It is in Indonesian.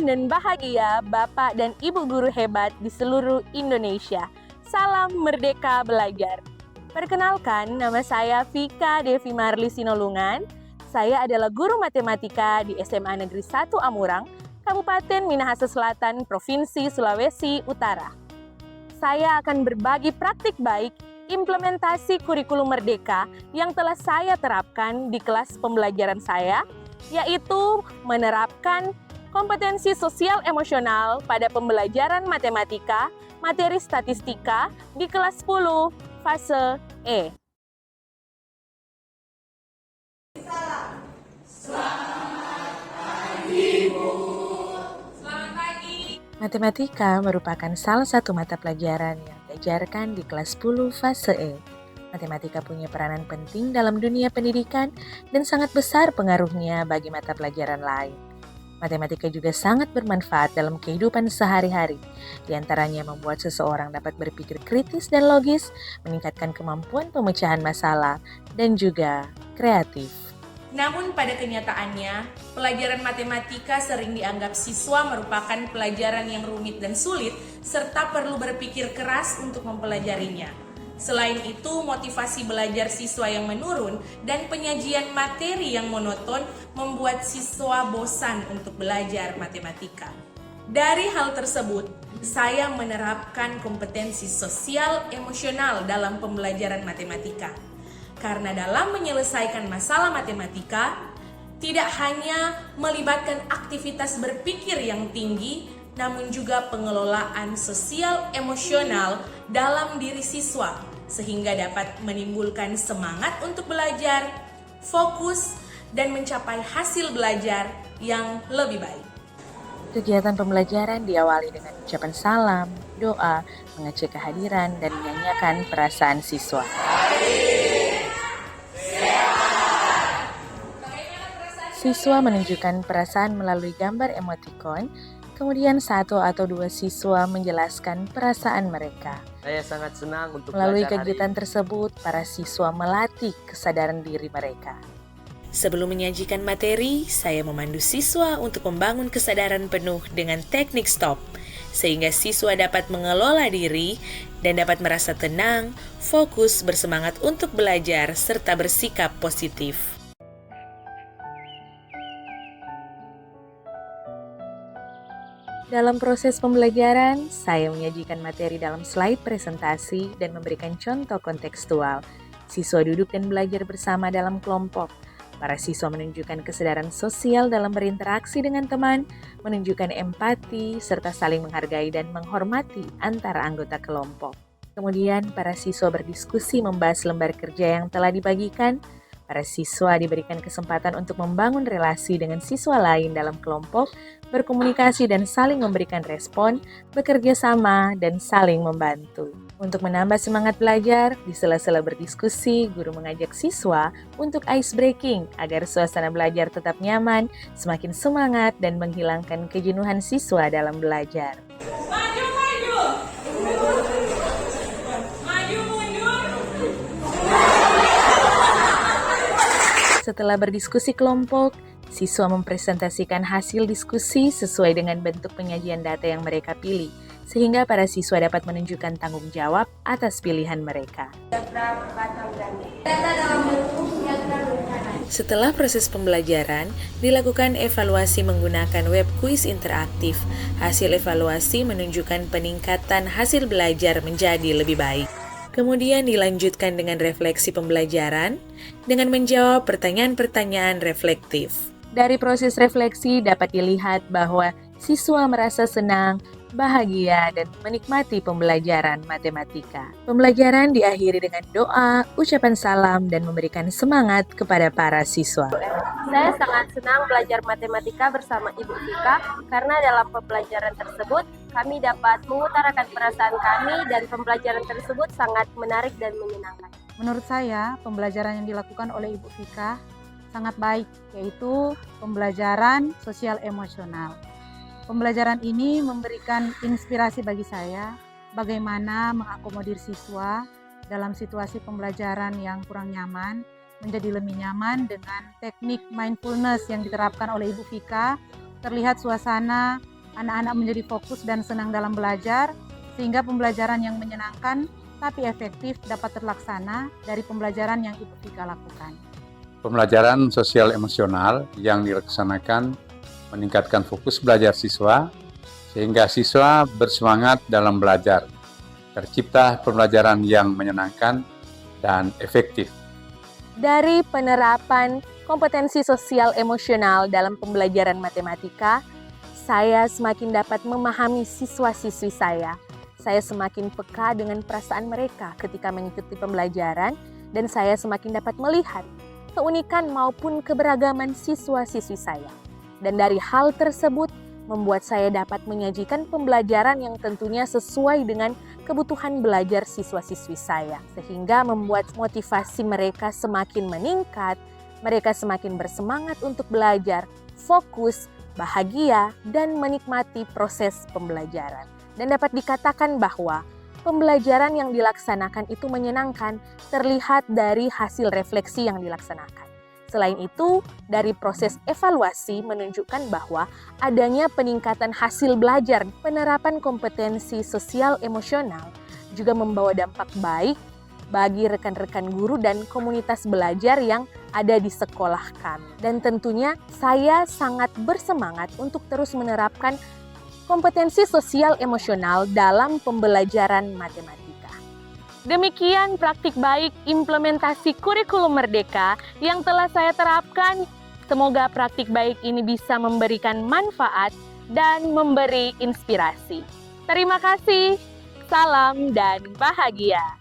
Salam dan bahagia Bapak dan Ibu guru hebat di seluruh Indonesia. Salam merdeka belajar. Perkenalkan, nama saya Vika Devi Marli Sinolungan. Saya adalah guru matematika di SMA Negeri 1 Amurang, Kabupaten Minahasa Selatan, Provinsi Sulawesi Utara. Saya akan berbagi praktik baik implementasi kurikulum merdeka yang telah saya terapkan di kelas pembelajaran saya, yaitu menerapkan kompetensi sosial emosional pada pembelajaran matematika, materi statistika di kelas 10, fase E. Matematika merupakan salah satu mata pelajaran yang diajarkan di kelas 10 fase E. Matematika punya peranan penting dalam dunia pendidikan dan sangat besar pengaruhnya bagi mata pelajaran lain. Matematika juga sangat bermanfaat dalam kehidupan sehari-hari, di antaranya membuat seseorang dapat berpikir kritis dan logis, meningkatkan kemampuan pemecahan masalah, dan juga kreatif. Namun pada kenyataannya, pelajaran matematika sering dianggap siswa merupakan pelajaran yang rumit dan sulit, serta perlu berpikir keras untuk mempelajarinya. Selain itu, motivasi belajar siswa yang menurun dan penyajian materi yang monoton membuat siswa bosan untuk belajar matematika. Dari hal tersebut, saya menerapkan kompetensi sosial emosional dalam pembelajaran matematika. Karena dalam menyelesaikan masalah matematika, tidak hanya melibatkan aktivitas berpikir yang tinggi, namun juga pengelolaan sosial emosional dalam diri siswa, sehingga dapat menimbulkan semangat untuk belajar, fokus, dan mencapai hasil belajar yang lebih baik. Kegiatan pembelajaran diawali dengan ucapan salam, doa, mengecek kehadiran, dan menyanyikan perasaan siswa. Siswa menunjukkan perasaan melalui gambar emotikon, kemudian satu atau dua siswa menjelaskan perasaan mereka. Saya sangat senang untuk melalui belajar kegiatan tersebut, para siswa melatih kesadaran diri mereka. Sebelum menyajikan materi, saya memandu siswa untuk membangun kesadaran penuh dengan teknik stop, sehingga siswa dapat mengelola diri dan dapat merasa tenang, fokus, bersemangat untuk belajar, serta bersikap positif. Dalam proses pembelajaran, saya menyajikan materi dalam slide presentasi dan memberikan contoh kontekstual. Siswa duduk dan belajar bersama dalam kelompok. Para siswa menunjukkan kesadaran sosial dalam berinteraksi dengan teman, menunjukkan empati, serta saling menghargai dan menghormati antara anggota kelompok. Kemudian, para siswa berdiskusi membahas lembar kerja yang telah dibagikan. Para siswa diberikan kesempatan untuk membangun relasi dengan siswa lain dalam kelompok, berkomunikasi dan saling memberikan respon, bekerja sama, dan saling membantu. Untuk menambah semangat belajar, di sela-sela berdiskusi, guru mengajak siswa untuk ice breaking agar suasana belajar tetap nyaman, semakin semangat, dan menghilangkan kejenuhan siswa dalam belajar. Setelah berdiskusi kelompok, siswa mempresentasikan hasil diskusi sesuai dengan bentuk penyajian data yang mereka pilih, sehingga para siswa dapat menunjukkan tanggung jawab atas pilihan mereka. Setelah proses pembelajaran, dilakukan evaluasi menggunakan web kuis interaktif. Hasil evaluasi menunjukkan peningkatan hasil belajar menjadi lebih baik. Kemudian dilanjutkan dengan refleksi pembelajaran dengan menjawab pertanyaan-pertanyaan reflektif. Dari proses refleksi dapat dilihat bahwa siswa merasa senang, bahagia, dan menikmati pembelajaran matematika. Pembelajaran diakhiri dengan doa, ucapan salam, dan memberikan semangat kepada para siswa. Saya sangat senang belajar matematika bersama Ibu Vika karena dalam pembelajaran tersebut kami dapat mengutarakan perasaan kami dan pembelajaran tersebut sangat menarik dan menyenangkan. Menurut saya, pembelajaran yang dilakukan oleh Ibu Vika sangat baik, yaitu pembelajaran sosial emosional. Pembelajaran ini memberikan inspirasi bagi saya bagaimana mengakomodir siswa dalam situasi pembelajaran yang kurang nyaman menjadi lebih nyaman dengan teknik mindfulness yang diterapkan oleh Ibu Vika. Terlihat suasana anak-anak menjadi fokus dan senang dalam belajar, sehingga pembelajaran yang menyenangkan tapi efektif dapat terlaksana dari pembelajaran yang Ibu Vika lakukan. Pembelajaran sosial emosional yang dilaksanakan meningkatkan fokus belajar siswa, sehingga siswa bersemangat dalam belajar. Tercipta pembelajaran yang menyenangkan dan efektif. Dari penerapan kompetensi sosial emosional dalam pembelajaran matematika, saya semakin dapat memahami siswa-siswi saya. Saya semakin peka dengan perasaan mereka ketika mengikuti pembelajaran, dan saya semakin dapat melihat keunikan maupun keberagaman siswa-siswi saya. Dan dari hal tersebut, membuat saya dapat menyajikan pembelajaran yang tentunya sesuai dengan kebutuhan belajar siswa-siswi saya. Sehingga membuat motivasi mereka semakin meningkat, mereka semakin bersemangat untuk belajar, fokus, bahagia, dan menikmati proses pembelajaran. Dan dapat dikatakan bahwa pembelajaran yang dilaksanakan itu menyenangkan terlihat dari hasil refleksi yang dilaksanakan. Selain itu, dari proses evaluasi menunjukkan bahwa adanya peningkatan hasil belajar, penerapan kompetensi sosial emosional juga membawa dampak baik bagi rekan-rekan guru dan komunitas belajar yang ada di sekolah kami. Dan tentunya saya sangat bersemangat untuk terus menerapkan kompetensi sosial emosional dalam pembelajaran matematika. Demikian praktik baik implementasi kurikulum Merdeka yang telah saya terapkan. Semoga praktik baik ini bisa memberikan manfaat dan memberi inspirasi. Terima kasih, salam dan bahagia.